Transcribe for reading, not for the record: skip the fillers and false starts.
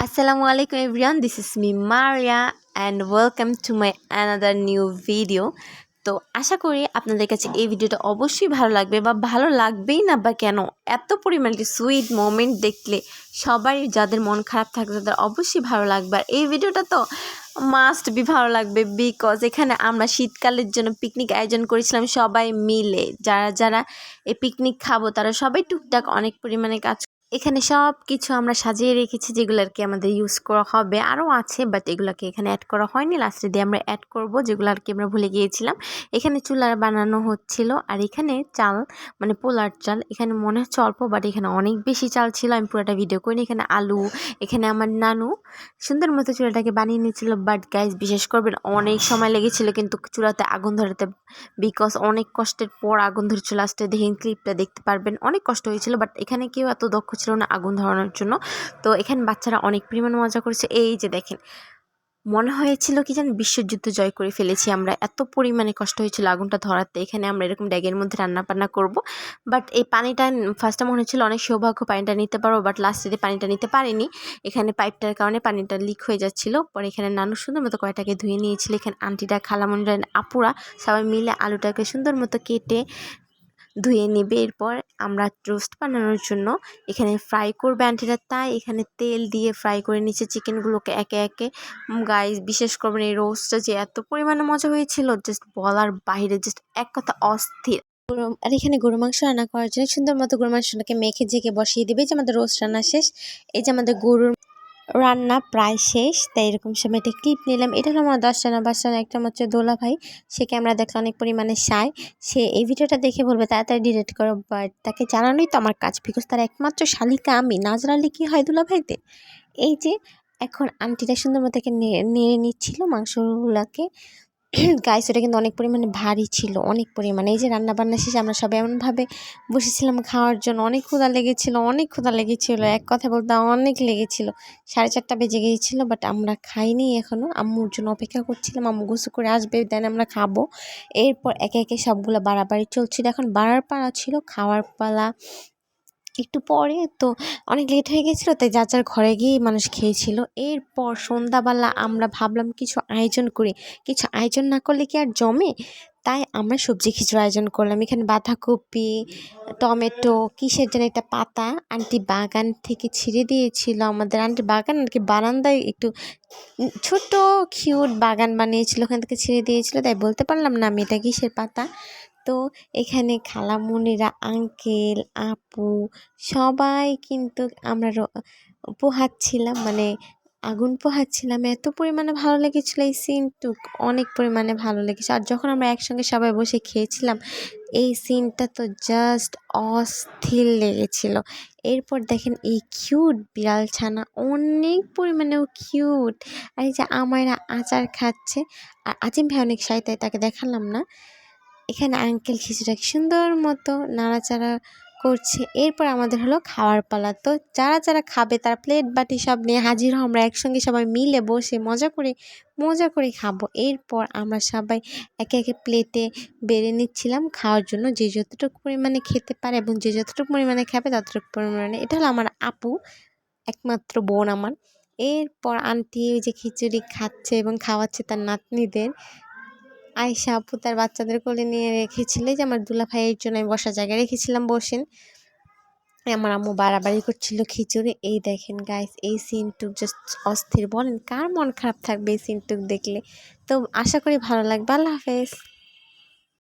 Assalamu alaikum everyone, this is me Maria and welcome to my another new video. তো আশা করি আপনাদের কাছে এই ভিডিওটা অবশ্যই ভালো লাগবে বা ভালো লাগবেই না বা কেন এত পরিমাণে সুইট মোমেন্ট দেখলে সবাই যাদের মন খারাপ থাকে তাদের অবশ্যই ভালো লাগবে। আর এই ভিডিওটা তো মাস্ট বি ভালো লাগবে বিকজ এখানে আমরা শীতকালের জন্য পিকনিক আয়োজন করেছিলাম সবাই মিলে। যারা যারা এই পিকনিক খাবো তারা সবাই টুকটাক অনেক পরিমাণে কাজ এখানে সব কিছু আমরা সাজিয়ে রেখেছি যেগুলো আর কি আমাদের ইউজ করা হবে। আরও আছে বাট এগুলোকে এখানে অ্যাড করা হয়নি, লাস্টে দিয়ে আমরা অ্যাড করব যেগুলো আর কি আমরা ভুলে গিয়েছিলাম। এখানে চুলা বানানো হচ্ছিল আর এখানে চাল মানে পোলার চাল, এখানে মনে হচ্ছে অল্প বাট এখানে অনেক বেশি চাল ছিল। আমি পুরোটা ভিডিও করিনি। এখানে আলু, এখানে আমার নানু সুন্দর মতো চুলাটাকে বানিয়ে নিয়েছিল। বাট গাইজ বিশ্বাস করবেন অনেক সময় লেগেছিল কিন্তু চুলাতে আগুন ধরাতে, বিকজ অনেক কষ্টের পর আগুন ধরেছিল। লাস্টে দেখেন ক্লিপটা দেখতে পারবেন, অনেক কষ্ট হয়েছিল বাট এখানে কেউ এত দক্ষ ছিল না আগুন ধরানোর জন্য। তো এখানে বাচ্চারা অনেক পরিমাণ মজা করেছে। এই যে দেখেন মনে হয়েছিল কি জানেন বিশ্বযুদ্ধ জয় করে ফেলেছি আমরা, এত পরিমাণে কষ্ট হয়েছিল আগুনটা ধরাতে। এখানে আমরা এরকম ড্যাগের মধ্যে রান্না বান্না করব বাট এই পানিটা ফার্স্টে মনে হচ্ছিল অনেক সৌভাগ্য পানিটা নিতে পারবো বাট লাস্টে পানিটা নিতে পারিনি। এখানে পাইপটার কারণে পানিটা লিক হয়ে যাচ্ছিল। পরে এখানে নানু সুন্দর মতো কয়টাকে ধুয়ে নিয়েছিল। এখানে আন্টিটা, খালামুনিরা, আপুরা সবাই মিলে আলুটাকে সুন্দর মতো কেটে ধুয়ে নেবে। এরপর আমরা রোস্ট বানানোর জন্য এখানে ফ্রাই করবে আন্টিরা, তাই এখানে তেল দিয়ে ফ্রাই করে নিচ্ছে চিকেনগুলোকে একে একে। গাইস বিশেষ করবেন এই রোস্টটা যে এত পরিমাণে মজা হয়েছিল জাস্ট বলার বাইরে, জাস্ট এক কথা অস্থির। আর এখানে গরু মাংস রান্না করার জন্য সুন্দর মতো গরু মাংসটাকে মেখে জেকে বসিয়ে দিবে। যে আমাদের রোস্ট রান্না শেষ, এই যে আমাদের গরুর রান্না প্রায় শেষ। তাই এরকম সময় একটা ক্লিপ নিলাম। এটা হলো আমার 10 রানা 12 রানা একটা হচ্ছে দোলা ভাই, সে ক্যামেরা দেখলে অনেক পরিমাণে সায়। সে এই ভিডিওটা দেখে বলবে তাড়াতাড়ি ডিলিট করো, বাট তাকে জানানোই তো আমার কাজ, বিকজ তার একমাত্র শালিকা আমি, না জানালে কি হয় দুলা ভাইতে। এই যে এখন আন্টিটা সুন্দর মতো নেড়ে নিচ্ছিল মাংসগুলোকে। গাইস ওটা কিন্তু অনেক পরিমাণে ভারী ছিল, অনেক পরিমাণে। এই যে রান্না বান্না শেষে আমরা সবাই এমনভাবে বসেছিলাম খাওয়ার জন্য। অনেক ক্ষুধা লেগেছিল, এক কথা বলতে অনেক লেগেছিল। 4:30 বেজে গিয়েছিল বাট আমরা খাইনি এখনও। আম্মুর জন্য অপেক্ষা করছিলাম, আম্মু গোসল করে আসবে দেন আমরা খাবো। এরপর একে একে সবগুলো বাড়াবাড়ি চলছিল। এখন বাড়ার পালা ছিল, খাওয়ার পালা একটু পরে। তো অনেক লেট হয়ে গেছিলো তাই যার যার ঘরে গিয়ে মানুষ খেয়েছিল। এরপর সন্ধ্যাবেলা আমরা ভাবলাম কিছু আয়োজন করি, কিছু আয়োজন না করলে কি আর জমে, তাই আমরা সবজি খিচুড়ি আয়োজন করলাম। এখানে বাঁধাকপি, টমেটো, কিসের যেন একটা পাতা আন্টি বাগান থেকে ছিঁড়ে দিয়েছিল। আমাদের আন্টি বাগান আর কি বারান্দায় একটু ছোট কিউট বাগান বানিয়েছিল, ওখান থেকে ছিঁড়ে দিয়েছিল, তাই বলতে পারলাম না আমি এটা কিসের পাতা। তো এখানে খালামুনিরা, আঙ্কেল, আপু সবাই কিন্তু আমরা পোহাচ্ছিলাম, মানে আগুন পোহাচ্ছিলাম। এত পরিমাণে ভালো লেগেছিলো এই সিনটুক, অনেক পরিমাণে ভালো লেগেছে। আর যখন আমরা একসঙ্গে সবাই বসে খেয়েছিলাম এই সিনটা তো জাস্ট অস্থির লেগেছিল। এরপর দেখেন এই কিউট বিড়াল ছানা, অনেক পরিমাণেও কিউট। আর এই যে আমায়রা আচার খাচ্ছে, আর আজিম ভাই অনেক সাই তাই তাকে দেখালাম না। এখানে আঙ্কেল খিচুড়িটাকে সুন্দর মতো নাড়াচাড়া করছে। এরপর আমাদের হলো খাওয়ার পালা। তো যারা যারা খাবে তারা প্লেট বাটি সব নিয়ে হাজির হও, আমরা একসঙ্গে সবাই মিলে বসে মজা করে খাবো। এরপর আমরা সবাই একে একে প্লেটে বেড়ে নিচ্ছিলাম খাওয়ার জন্য, যে যতটুকু পরিমাণে খেতে পারে এবং যে যতটুকু পরিমাণে খাবে ততটুকু পরিমাণে। এটা হলো আমার আপু, একমাত্র বোন আমার। এরপর আন্টি ওই যে খিচুড়ি খাচ্ছে এবং খাওয়াচ্ছে তার নাতনিদের। আয়শা আপু তার বাচ্চাদের কোলে নিয়ে রেখেছিল, যে আমার দুলা ভাইয়ের জন্য আমি বসার জায়গায় রেখেছিলাম বসেন। আমার আম্মু বাড়াবাড়ি করছিল খিচুড়ি। এই দেখেন গাইস এই সিনটুক জাস্ট অস্থির। বলেন কার মন খারাপ থাকবে এই সিনটুক দেখলে। তো আশা করি ভালো লাগবে। আল্লাহ হাফেজ।